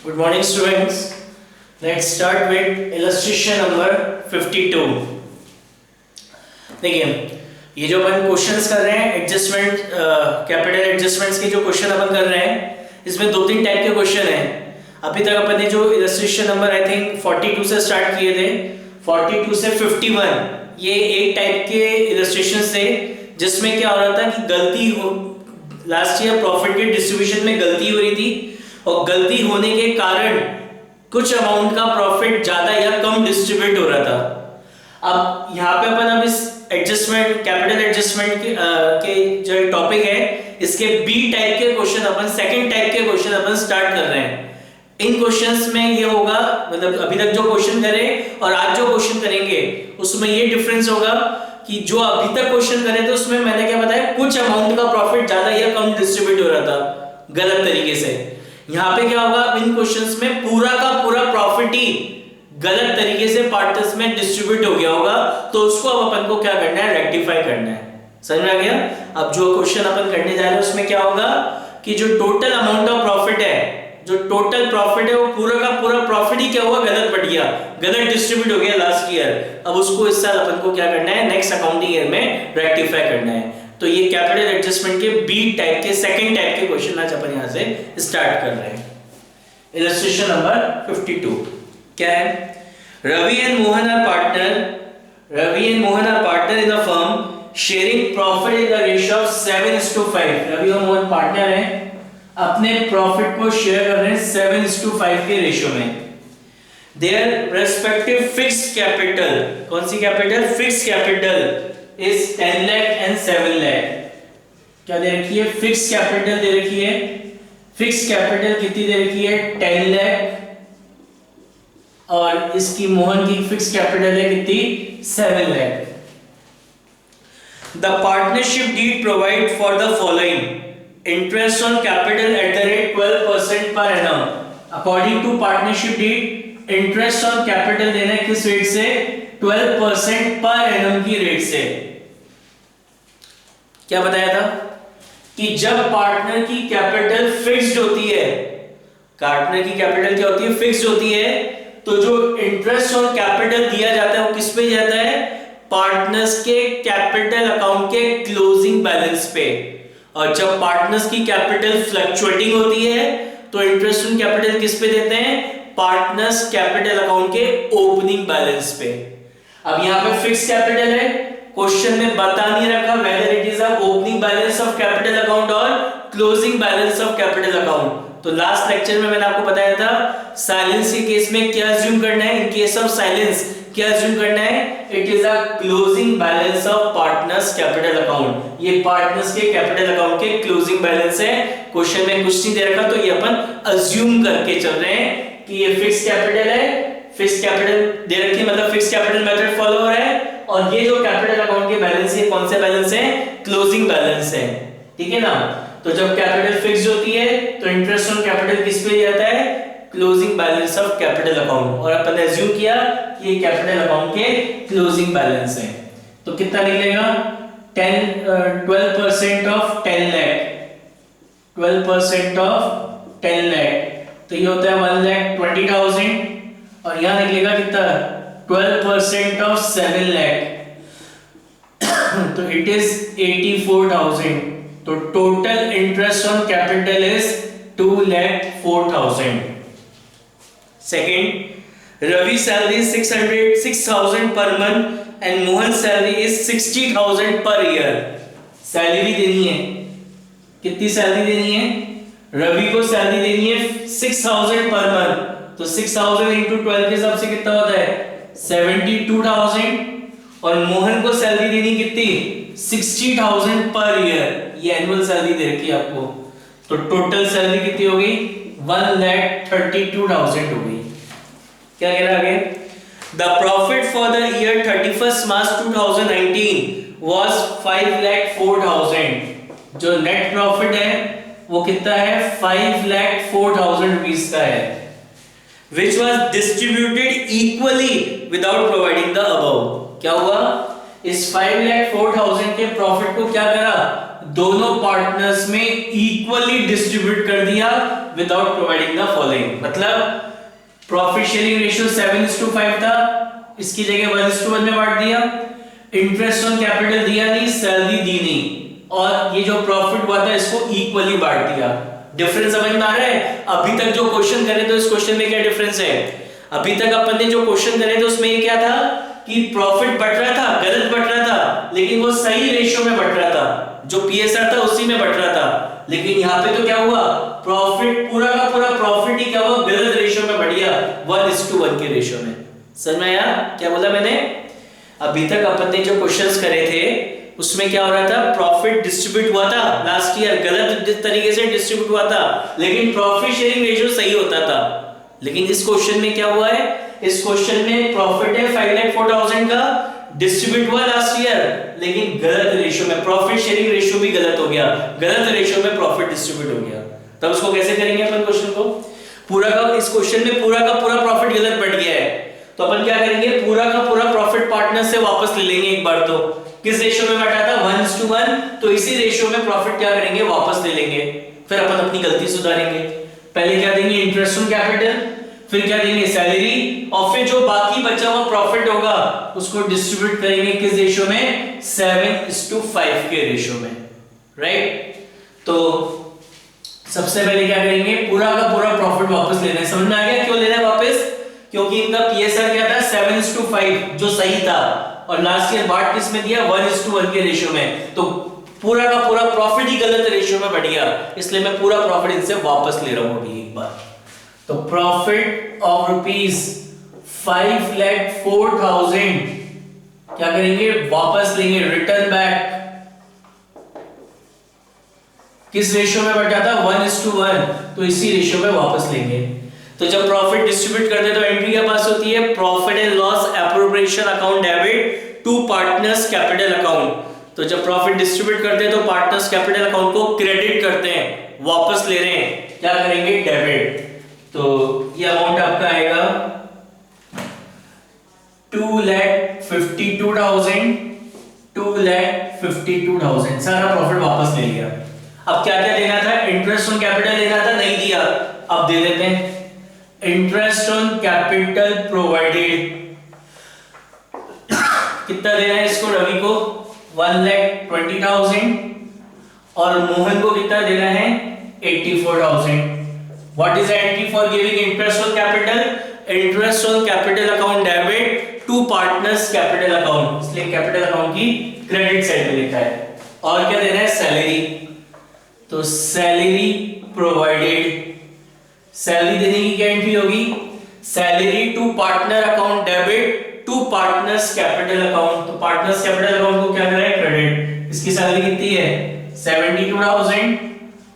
Good morning students. Let's start with illustration number 52. देखिए ये जो अपन क्वेश्चंस कर रहे हैं एडजस्टमेंट कैपिटल एडजस्टमेंट्स के जो क्वेश्चन अपन कर रहे हैं इसमें दो तीन टाइप के क्वेश्चन हैं. अभी तक अपन ने जो इलस्ट्रेशन नंबर आई थिंक 42 से स्टार्ट किए थे, 42 से 51 ये एक टाइप के इलस्ट्रेशंस थे जिसमें क्या हो रहा था कि गलती हो लास्ट ईयर प्रॉफिट के डिस्ट्रीब्यूशन में गलती हो रही थी और गलती होने के कारण कुछ अमाउंट का प्रॉफिट ज्यादा या कम डिस्ट्रीब्यूट हो रहा था. अब यहाँ पे अपन अब इस एडजस्टमेंट कैपिटल एडजस्टमेंट के जो टॉपिक है इसके बी टाइप के क्वेश्चन अपन सेकंड टाइप के क्वेश्चन अपन स्टार्ट कर रहे हैं. इन क्वेश्चंस में ये होगा मतलब अभी तक जो क्वेश्चन करे और आज जो क्वेश्चन करेंगे उसमें ये डिफरेंस होगा कि जो अभी तक क्वेश्चन करे थे उसमें मैंने क्या बताया कुछ अमाउंट का प्रॉफिट ज्यादा या कम डिस्ट्रीब्यूट हो रहा था गलत तरीके से. यहाँ पे क्या होगा इन क्वेश्चंस में पूरा का पूरा प्रॉफिट ही गलत तरीके से पार्टनर्स में डिस्ट्रीब्यूट हो गया होगा तो उसको अब अपन को क्या करना है रेक्टिफाई करना है. समझ में आ गया. अब जो क्वेश्चन अपन करने जा रहे हैं उसमें क्या होगा कि जो टोटल अमाउंट ऑफ प्रॉफिट है जो टोटल प्रॉफिट है वो पूरा का पूरा प्रॉफिट ही क्या हुआ गलत बढ़ गया, गलत डिस्ट्रीब्यूट हो गया लास्ट ईयर. अब उसको इस साल अपन को क्या करना है नेक्स्ट अकाउंटिंग ईयर में रेक्टिफाई करना है. तो ये कैपिटल एडजस्टमेंट के बी टाइप के सेकंड टाइप के क्वेश्चन आज अपन यहां से स्टार्ट कर रहे हैं. इलस्ट्रेशन नंबर 52 क्या है. Ravi and Mohan are partner in a firm sharing profit in the ratio of 7:5. Ravi और मोहन पार्टनर हैं, अपने प्रॉफिट को शेयर कर रहे हैं 7:5 के रेशियो में. देयर रेस्पेक्टिव फिक्स्ड कैपिटल, कौन सी capital, fixed capital is 10 lakh and 7 lakh. क्या दे रखी है, फिक्स कैपिटल दे रखी है. फिक्स कैपिटल कितनी दे रखी है 10 लाख और इसकी मोहन की फिक्स कैपिटल है कितनी 7 lakh. The partnership deed provide for the following interest on capital at the rate 12% per annum. According to partnership deed interest on capital देना है किस रेट से 12% पर एनम की रेट से. क्या बताया था कि जब पार्टनर की कैपिटल फिक्स्ड होती है, पार्टनर की कैपिटल क्या होती है फिक्स्ड होती है, तो जो इंटरेस्ट ऑन कैपिटल दिया जाता है वो किस पे जाता है पार्टनर्स के कैपिटल अकाउंट के क्लोजिंग बैलेंस पे. और जब पार्टनर्स की कैपिटल फ्लक्चुएटिंग होती है तो इंटरेस्ट ऑन कैपिटल किस पे देते हैं पार्टनर्स कैपिटल अकाउंट के ओपनिंग बैलेंस पे. अब यहाँ पे फिक्स कैपिटल है, क्वेश्चन में बता नहीं रखा whether it is a opening balance of capital account और closing balance of capital account. तो लास्ट लेक्चर में मैंने आपको बताया था साइलेंस के केस में क्या अज्यूम करना है, इन केस ऑफ साइलेंस क्या अज्यूम करना है, it is a closing balance of partners capital account. ये पार्टनर्स के कैपिटल अकाउंट के क्लोजिंग बैलेंस है. क्वेश्चन में कुछ नहीं दे रखा तो ये अपन अज्यूम करके चल रहे हैं कि ये फिक्स कैपिटल है, फिक्स कैपिटल दे रखी है मतलब फिक्स कैपिटल मेथड फॉलो हो रहा है और ये जो कैपिटल अकाउंट के बैलेंस है कौन से बैलेंस है क्लोजिंग बैलेंस है. ठीक है ना. तो जब कैपिटल फिक्स्ड होती है तो इंटरेस्ट ऑन कैपिटल किस पे जाता है closing balance of capital account. और अपन ने अज्यूम किया कि ये कैपिटल अकाउंट के क्लोजिंग बैलेंस है. तो कितना निकलेगा 12% ऑफ 10 लाख, 12% ऑफ 10 लाख तो ये होता है 1,20,000 और यहां निकलेगा कितना 12% ऑफ 7 लाख तो इट इज 84,000. तो total interest on capital is 2,04,000. Second, Ravi salary 6,000 per month and Mohan salary is 60,000 per year. Salary देनी है, कितनी सैलरी देनी है, रवि को सैलरी देनी है 6,000 पर मंथ. तो 6,000 into 12 के हिसाब से कितना होता है 72,000 और मोहन को सैलरी देनी कितनी 60,000 पर ईयर. ये एनुअल सैलरी दे रखी है आपको. तो टोटल सैलरी कितनी हो गई 1,32,000 हो गई. क्या कह रहा है the profit for the year 31 March 2019 was 5,04,000. जो नेट प्रॉफिट है वो कितना है 5,04,000 रुपीस का है which was distributed equally without providing the above. क्या हुआ इस 5,04,000 के प्रॉफिट को क्या करा दोनों पार्टनर्स में इक्वली डिस्ट्रीब्यूट कर दिया विदाउट प्रोवाइडिंग द फॉलोइंग। मतलब प्रॉफिट शेयरिंग रेशियो 7:5 था, इसकी जगह 1:1 में बांट दिया। इंटरेस्ट ऑन कैपिटल दिया नहीं, सैलरी दी नहीं, और ये जो प्रॉफिट हुआ था इसको इक्वली बांट दिया। डिफरेंस समझ में आ रहा है? अभी तक जो क्वेश्चन करे तो इस क्वेश्चन में क्या डिफरेंस है? अभी तक अपन ने जो क्वेश्चन करे थे उसमें ये क्या था कि प्रॉफिट बढ़ रहा था, गलत बढ़ रहा था, लेकिन वो सही रेशियो में बढ़ रहा था, जो पीएसआर था उसी में बढ़ रहा था। लेकिन यहाँ पे तो क्या हुआ, प्रॉफिट पूरा का पूरा प्रॉफिट ही क्या हुआ, गलत रेशियो में बढ़ गया, 1:1 के रेशियो में। समझ में आया क्या बोला मैंने? अभी तक अपन ने जो क्वेश्चंस करे थे उसमें क्या हो रहा था, प्रॉफिट डिस्ट्रीब्यूट हुआ था लास्ट ईयर, गलत तरीके से डिस्ट्रीब्यूट हुआ था, लेकिन प्रॉफिट शेयरिंग रेशियो सही होता था। लेकिन इस क्वेश्चन में क्या हुआ है, इस क्वेश्चन में प्रॉफिट है 5,04,000 का, डिस्ट्रीब्यूट हुआ लास्ट ईयर, लेकिन गलत रेशियो में, प्रॉफिट शेयरिंग रेशियो भी गलत हो गया, गलत रेशियो में प्रॉफिट डिस्ट्रीब्यूट हो गया। तब उसको कैसे करेंगे अपन क्वेश्चन को? पूरा का इस क्वेश्चन में पूरा का पूरा प्रॉफिट गलत बढ़ गया है, तो अपन क्या करेंगे, पूरा का पूरा प्रॉफिट पार्टनर से वापस ले लेंगे एक बार। तो किस रेशियो में बांटा था, 1:1, तो इसी रेशियो में प्रॉफिट क्या करेंगे, वापस ले लेंगे। फिर अपन अपनी गलती सुधारेंगे। पहले क्या देंगे, इंटरेस्ट ऑन कैपिटल, फिर क्या देंगे, सैलरी, और फिर जो बाकी बचा हुआ प्रॉफिट होगा उसको डिस्ट्रीब्यूट करेंगे किस रेशियो में, 7:5 के रेशियो में, राइट। तो सबसे पहले क्या करेंगे, पूरा का पूरा प्रॉफिट वापस लेना है। समझ में आ गया क्यों लेना है वापस? क्योंकि इनका पीएसआर क्या था, 7:5 जो सही था, और लास्ट ईयर बांट किस में दिया, 1:1 के रेशियो में, तो पूरा का पूरा प्रॉफिट ही गलत रेशियो में बढ़ गया, इसलिए मैं पूरा प्रॉफिट इनसे वापस ले रहा हूं अभी एक बार। तो प्रॉफिट ऑफ ₹5,04,000 क्या करेंगे, वापस लेंगे, रिटर्न बैक। किस रेशियो में बढ़ा था, 1:1, तो इसी रेशियो में वापस लेंगे। तो जब प्रॉफिट डिस्ट्रीब्यूट करते हैं तो एंट्री क्या पास होती है, profit and loss appropriation account debit to partners capital account. तो जब प्रॉफिट डिस्ट्रीब्यूट करते हैं तो पार्टनर्स कैपिटल अकाउंट को क्रेडिट करते हैं, वापस ले रहे हैं, क्या करेंगे, डेबिट। तो ये अमाउंट आपका आएगा 2,52,000, 2,52,000, सारा प्रॉफिट वापस ले लिया। अब क्या क्या देना था, इंटरेस्ट ऑन कैपिटल देना था, नहीं दिया, अब दे देते हैं। इंटरेस्ट ऑन कैपिटल प्रोवाइडेड कितना देना है इसको, रवि को 1,20,000, और मोहन को कितना देना है, 84,000। What is the entry for giving interest on capital, interest on capital account debit to partners capital account, इसलिए कैपिटल अकाउंट की क्रेडिट साइड में लिखा है। और क्या देना है, सैलरी, तो सैलरी प्रोवाइडेड, सैलरी देने की क्या एंट्री होगी, salary to partner account debit to partners capital account, तो पार्टनर्स कैपिटल अकाउंट को क्या करें, क्रेडिट। इसकी सैलरी कितनी है, 72,000,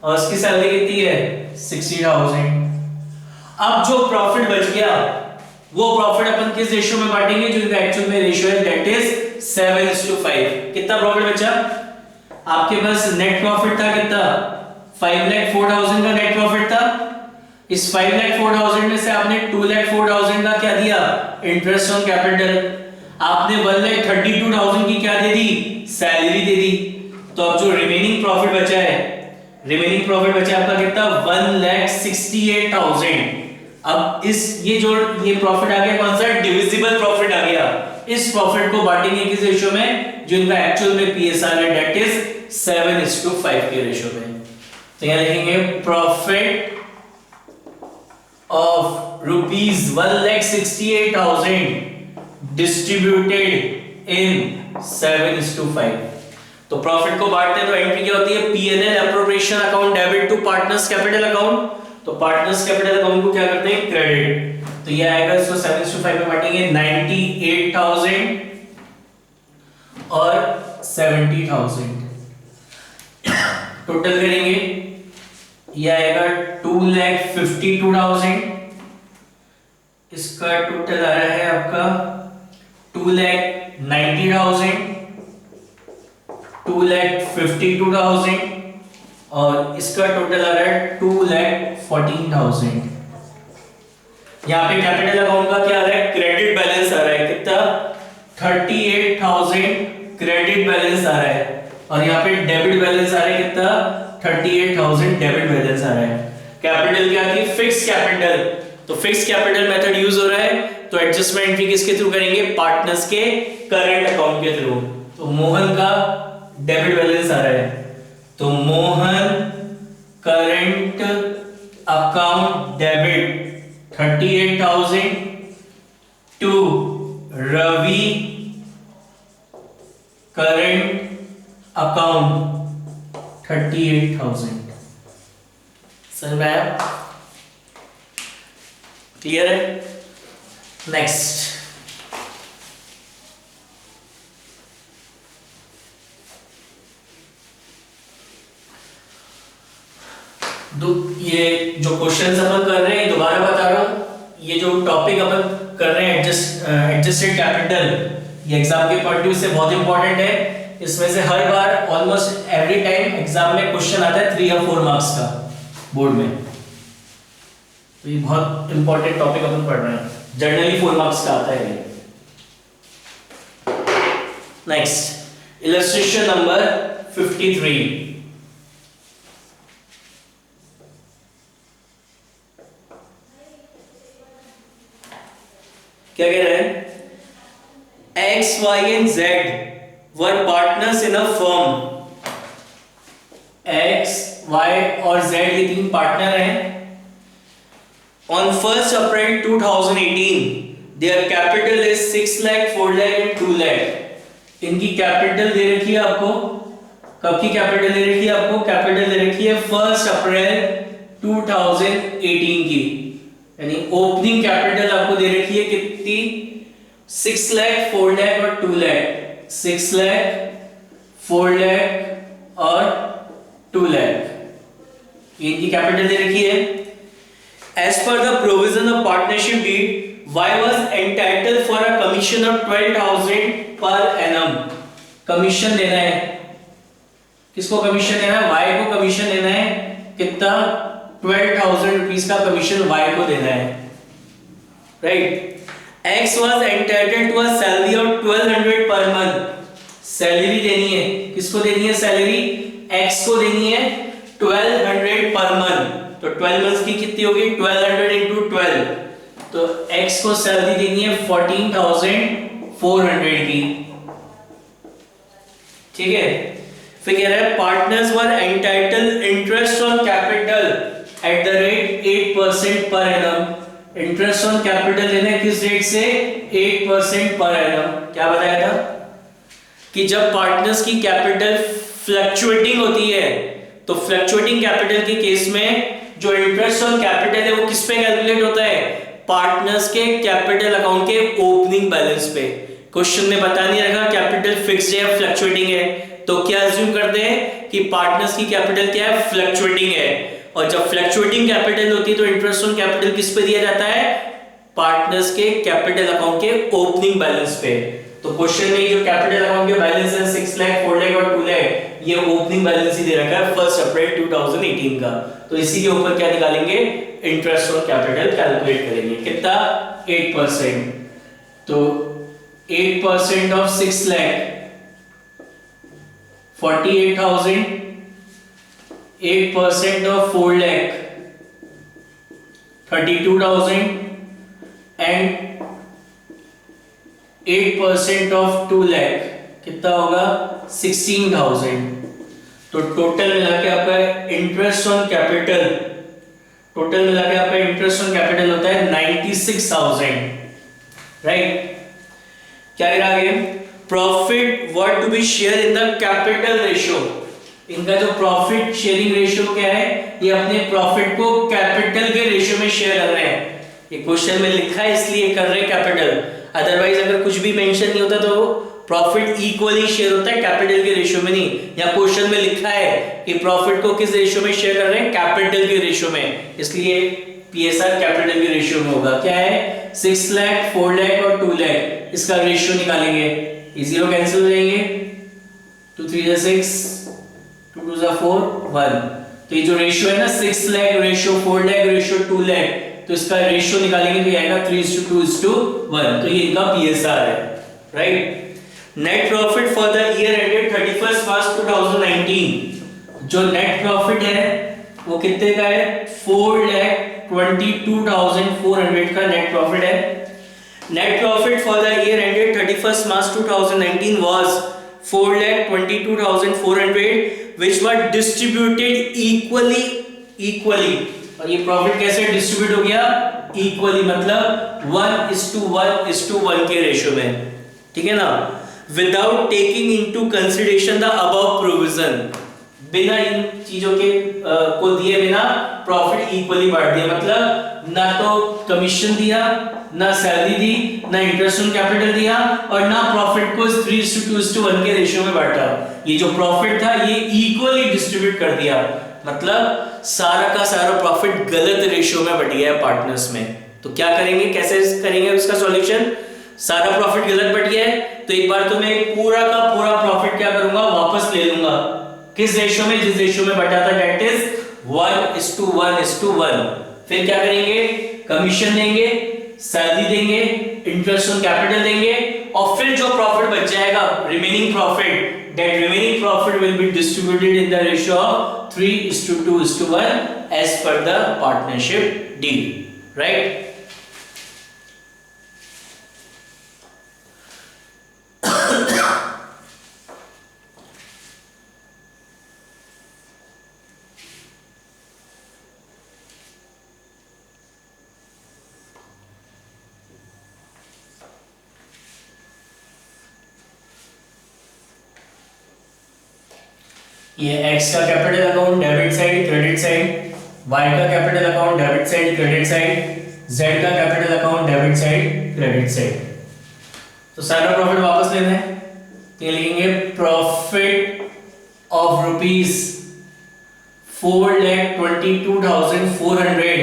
और इसकी सैलरी कितनी है, 60,000। अब जो प्रॉफिट बच गया वो प्रॉफिट अपन किस रेशियो में बांटेंगे, जो एक्चुअल में रेशियो है, दैट इज 7:5। कितना प्रॉफिट बचा आपके पास, नेट प्रॉफिट था कितना, 5,04,000 का नेट प्रॉफिट था। इस 5,04,000 में से आपने 2,04,000 का क्या दिया, इंटरेस्ट ऑन कैपिटल, आपने 1,32,000 की क्या दे दी, सैलरी दे दी। तो अब जो रिमेनिंग प्रॉफिट बचा है, रिमेनिंग प्रॉफिट बचा आपका कितना, 1,68,000। अब ये प्रॉफिट आ गया कौन सा, डिविजिबल प्रॉफिट आ गया। इस प्रॉफिट को बांटेंगे किस रेशियो में, जो इनका एक्चुअल में पीएसआर है, दैट इज 7:5 के रेशियो में। तो यहां लिखेंगे प्रॉफिट of ₹1,68,000 distributed in 7:5। तो प्रॉफिट को बांटते हैं तो एंट्री क्या होती है, P&L appropriation account debit to partners capital account. तो पार्टनर्स कैपिटल अकाउंट को क्या करते हैं, क्रेडिट। तो ये आएगा, इसको 7:5 में बांटेंगे, 98,000 और 70,000 टोटल करेंगे, ये आएगा 2,52,000। इसका टोटल आ रहा है आपका 2,90,000, 2,52,000, और इसका टोटल आ रहा है 2,14,000। यहाँ पे कैपिटल अकाउंट का क्या आ रहा है, क्रेडिट बैलेंस आ रहा है, कितना, 38,000 क्रेडिट बैलेंस आ रहा है। और यहाँ पे डेबिट बैलेंस आ रहा है कितना 38,000 डेबिट बैलेंस आ रहा है। कैपिटल क्या थी फिक्स कैपिटल, तो फिक्स कैपिटल मेथड यूज हो रहा है, तो एडजस्टमेंट एंट्री किसके थ्रू करेंगे पार्टनर्स के करंट अकाउंट के थ्रू। तो मोहन का डेबिट बैलेंस आ रहा है, तो Mohan current account debit 38,000 to Ravi current account 38,000। समझ में आया? क्लियर है? नेक्स्ट ये जो क्वेश्चंस अपन कर रहे हैं दोबारा बता रहा हूं, ये जो टॉपिक अपन कर रहे हैं एडजस्टेड कैपिटल, ये एग्जाम के पॉइंट ऑफ व्यू से बहुत इंपॉर्टेंट है। इसमें से हर बार ऑलमोस्ट एवरी टाइम एग्जाम में क्वेश्चन आता है 3 या 4 मार्क्स का बोर्ड में, तो ये बहुत इंपॉर्टेंट टॉपिक अपन पढ़ रहे हैं, जनरली 4 मार्क्स का आता है ये। Next illustration number 53। क्या कह रहे हैं? X, Y and Z were partners in a firm. X, Y और Z ये 3 पार्टनर हैं। On 1st April 2018, their capital is 6 lakh, 4 lakh and 2 lakh. इनकी कैपिटल दे रखी है आपको, कब की कैपिटल दे रखी है आपको? कैपिटल दे रखी है 1 अप्रैल 2018 की, यानी ओपनिंग कैपिटल आपको दे रखी है कितनी? 6 लाख, 4 लाख और 2 लाख। 6 लाख, 4 लाख और 2 लाख ये इनकी कैपिटल दे रखी है। As per the provision of partnership deed Y was entitled for a commission of 12,000 per annum। Commission देना है, किसको कमीशन देना है? Y को कमीशन देना है, कितना? 12,000 रुपीस का कमीशन Y को देना है, right. X was entitled to a salary of 1,200 per month। Salary देनी है, किसको देनी है सैलरी? X को देनी है 1,200 पर मंथ, तो 12 मंथ्स की कितनी होगी? 1,200 into 12, तो X को सैलरी देनी है 14,400 की, ठीक है। फिर कह रहा है partners were entitled interest on capital at the rate 8% per annum. Interest on capital लेना है किस रेट से? 8% पर एनम। क्या बताया था कि जब पार्टनर्स की कैपिटल फ्लक्चुएटिंग होती है, तो फ्लक्चुएटिंग कैपिटल के केस में जो इंटरेस्ट ऑन कैपिटल है वो किस पे कैलकुलेट होता है? पार्टनर्स के कैपिटल अकाउंट के ओपनिंग बैलेंस पे। क्वेश्चन में बता नहीं रखा कैपिटल फिक्स्ड है या फ्लक्चुएटिंग है, तो क्या अज्यूम करते हैं कि पार्टनर्स की कैपिटल क्या है? फ्लक्चुएटिंग है। और जब फ्लक्चुएटिंग कैपिटल होती है तो इंटरेस्ट ऑन कैपिटल किस पे दिया जाता है? पार्टनर्स के कैपिटल अकाउंट के ओपनिंग बैलेंस पे। तो क्वेश्चन में जो कैपिटल अकाउंट के बैलेंस है 6 लाख, 4 लाख और 2 लाख, ये ओपनिंग बैलेंस ही दे रखा है 1 अप्रैल 2018 का। तो इसी के ऊपर क्या निकालेंगे? इंटरेस्ट ऑन कैपिटल कैलकुलेट करेंगे, कितना? 8%। तो 8% of 6 lakh 48,000, 8% of 4 lakh 32,000 and 8% of 2 lakh कितना होगा? 16,000। तो टोटल मिला के आपका इंटरेस्ट ऑन कैपिटल, टोटल मिला के आपका इंटरेस्ट ऑन कैपिटल होता है 96,000, राइट। क्या कह रहा है? Profit were to be share in the capital ratio. इनका जो प्रॉफिट शेयरिंग रेशियो क्या है? ये अपने प्रॉफिट को कैपिटल के रेशियो में शेयर कर रहे हैं। ये क्वेश्चन में लिखा है इसलिए कर रहे हैं कैपिटल, अदरवाइज अगर कुछ भी मेंशन नहीं होता तो प्रॉफिट इक्वली शेयर होता है, कैपिटल के रेशियो में नहीं। या क्वेश्चन में लिखा है कि प्रॉफिट को किस रेशियो में शेयर कर रहे हैं? कैपिटल के रेशियो में, इसलिए पीएसआर कैपिटल के रेशियो में होगा। क्या है? 6 लाख, 4 लाख और 2 लाख, इसका रेशियो निकालेंगे, ये जीरो कैंसिल हो जाएंगे, 2 3 6, 2 2 4 1। तो ये जो रेशियो है ना 6 लाख रेशियो 4 लाख रेशियो 2 लाख, तो इसका रेशियो निकालेंगे तो ये आएगा 3:2:1। तो ये इनका पीएसआर है, right. Net profit for the year ended 31 मार्च 2019, जो नेट प्रॉफिट है वो कितने का है? 4,22,400 का नेट प्रॉफिट है। Net profit for the year ended 31 March 2019 was 4,22,400 which were distributed equally। और ये प्रॉफिट कैसे डिस्ट्रीब्यूट हो गया? इक्वली, मतलब 1:1:1 के रेशियो में, ठीक है ना? Without taking into consideration the above provision, बिना इन चीजों के को दिए बिना प्रॉफिट इक्वली बांट दिया, मतलब ना तो कमीशन दिया, ना सैलरी दी, ना इंटरेस्ट ऑन कैपिटल दिया, और ना प्रॉफिट को 3:2:1 के रेशियो में बांटा। ये जो प्रॉफिट था ये इक्वली डिस्ट्रीब्यूट कर दिया, मतलब सारा का सारा प्रॉफिट गलत रेशियो में बट गया है पार्टनर्स में। तो क्या करेंगे, कैसे करेंगे उसका सॉल्यूशन? सारा प्रॉफिट गलत बट गया है तो एक बार तो मैं पूरा का पूरा प्रॉफिट क्या करूंगा? वापस ले लूंगा। किस रेशियो में? जिस रेशियो में बटा था, दैट इज 1:1:1। फिर क्या करेंगे? कमीशन देंगे, सैलरी देंगे, इंटरेस्ट ऑन कैपिटल देंगे, और फिर जो प्रॉफिट बच जाएगा, remaining profit, that remaining profit will be distributed in the ratio of 3:2:1 as per the partnership deal, right? ये x का capital account debit side credit side, y का capital account debit side credit side, z का capital account debit side credit side. तो सारा profit वापस लेना है, ये लिखेंगे profit of rupees 4,22,400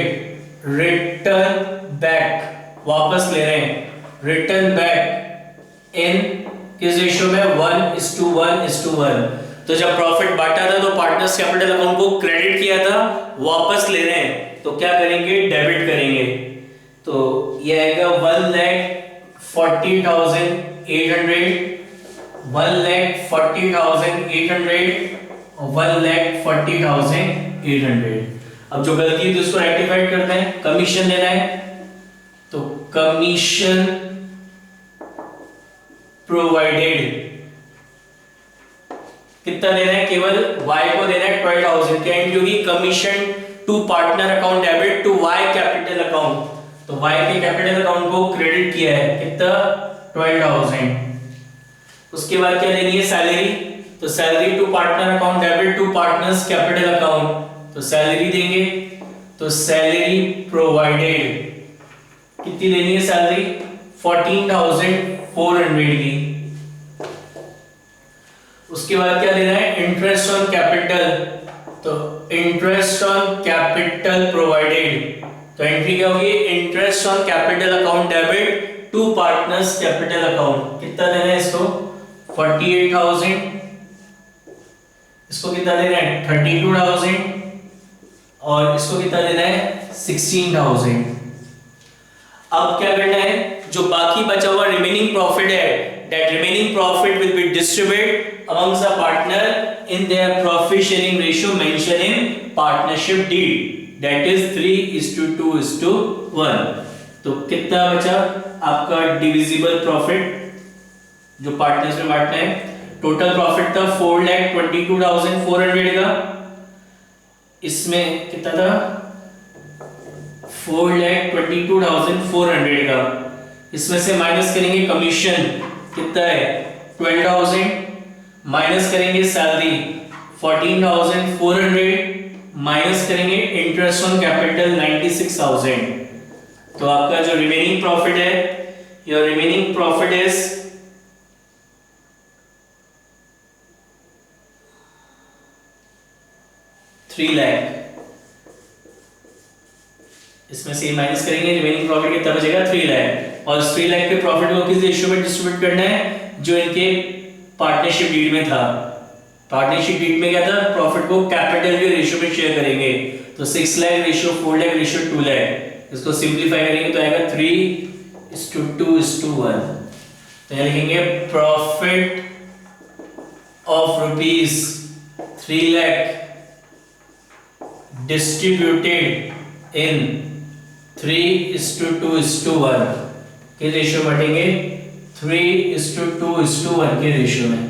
return back, वापस ले रहे हैं, रिटर्न बैक इन किस रेशियो में? 1:1:1। तो जब प्रॉफिट बांटा था तो पार्टनर्स कैपिटल अकाउंट को क्रेडिट किया था, वापस ले रहे हैं तो क्या करेंगे? डेबिट करेंगे। तो ये आएगा 1,40,800, 1,40,800 और 1,40,800। अब जो गलती है तो उसको रेक्टिफाइड करते हैं। कमीशन देना है तो कमीशन प्रोवाइडेड कितना देना है? केवल y को देना है 12,000 के, क्योंकि commission to partner account debit to y capital account, तो y के कैपिटल अकाउंट को क्रेडिट किया है, कितना? 12,000। उसके बाद क्या देनी है? सैलरी, तो salary to partner account debit to partners capital account, तो सैलरी देंगे, तो सैलरी प्रोवाइडेड कितनी देनी है? सैलरी 14,400 की। उसके बाद क्या देना है? इंटरेस्ट ऑन कैपिटल, तो इंटरेस्ट ऑन कैपिटल प्रोवाइडेड, तो एंट्री क्या होगी? Interest on capital account debit to partners capital account, कितना देना है इसको? 48,000। इसको कितना देना है? 32,000। और इसको कितना देना है? 16,000। अब क्या करना है? जो बाकी बचा हुआ रिमेनिंग प्रॉफिट है, that remaining profit will be distributed amongst the partner in their profit sharing ratio mentioned in partnership deed, that is 3:2:1। तो कितना बचा आपका डिविजिबल प्रॉफिट जो पार्टनर्स में बांटना है? टोटल प्रॉफिट था 4,22,400 का, इसमें कितना था? 4,22,400 का, इसमें से माइनस करेंगे कमीशन, कितना है? 12,000, माइनस करेंगे सैलरी 14,400, माइनस करेंगे इंटरेस्ट ऑन कैपिटल 96,000। तो आपका जो रिमेनिंग प्रॉफिट है, your remaining profit is 3 lakh. इसमें से माइनस करेंगे, रिमेनिंग प्रॉफिट कितना बचेगा? 3 लाख। और 3 लाख के प्रॉफिट को किस रेशियो में डिस्ट्रीब्यूट करना है? जो इनके पार्टनरशिप डीड में था। पार्टनरशिप डीड में क्या था? प्रॉफिट को कैपिटल के रेशियो में शेयर करेंगे, तो 6 लाख रेशियो, 4 लाख रेशियो, 2 लाख। इसको सिंपलीफाई करेंगे तो आएगा 3:2:1। तो यहाँ लिखेंगे profit of ₹3 lakh distributed in 3:2:1 के रेशियो बांटेंगे, 3:2:1 के रेशियो में।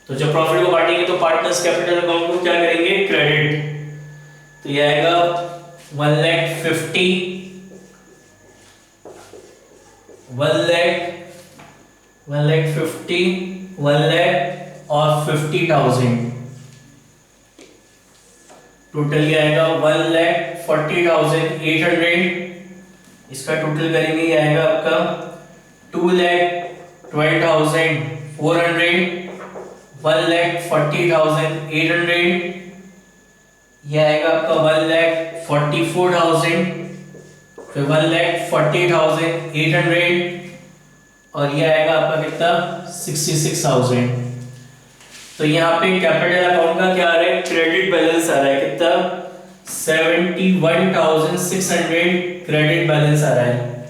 तो जब प्रॉफिट को बांटेंगे तो पार्टनर्स कैपिटल अकाउंट को क्या करेंगे, क्रेडिट। तो ये आएगा 1,50,000 और 50,000, टोटल ये आएगा 1,40,800। इसका टोटल करेंगे, ये आएगा आपका 2,12,400, 1,40,800, ये आएगा आपका 1,44,000, फिर 1,40,800 और ये आएगा आपका कितना, 66,000। तो यहाँ पे कैपिटल अकाउंट का क्या आ रहा है, क्रेडिट बैलेंस आ रहा है कितना, 71,600 क्रेडिट बैलेंस आ रहा है।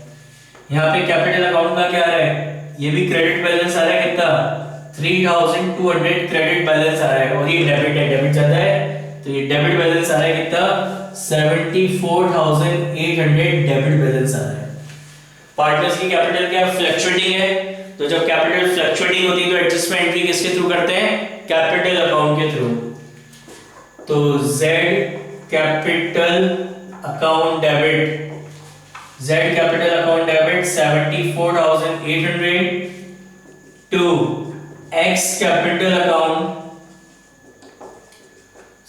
यहाँ पे कैपिटल अकाउंट का क्या आ रहा है, ये भी क्रेडिट बैलेंस आ रहा है कितना, 3,200 क्रेडिट बैलेंस आ रहा है, और ये डेबिट है, डेबिट चल रहा है, तो ये डेबिट बैलेंस आ रहा है कितना, 74,800 डेबिट बैलेंस आ रहा है। पार्टनर्स की कैपिटल क्या फ्लक्चुएटिंग है, तो जब कैपिटल फ्लक्चुएटिंग होती है तो एडजस्टमेंट एंट्री किसके थ्रू करते हैं, कैपिटल अकाउंट के थ्रू। तो Z capital account debit, Z capital account debit 74,800 to X capital account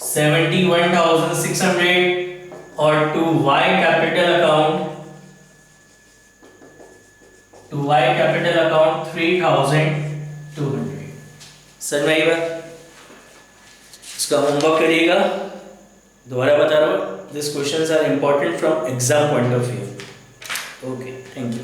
71,600 और to Y capital account 3,200। Sir मैं एक बार इसका होमवर्क करिएगा, दोबारा बता रहा हूँ, this questions are important from exam point of view. Okay, thank you.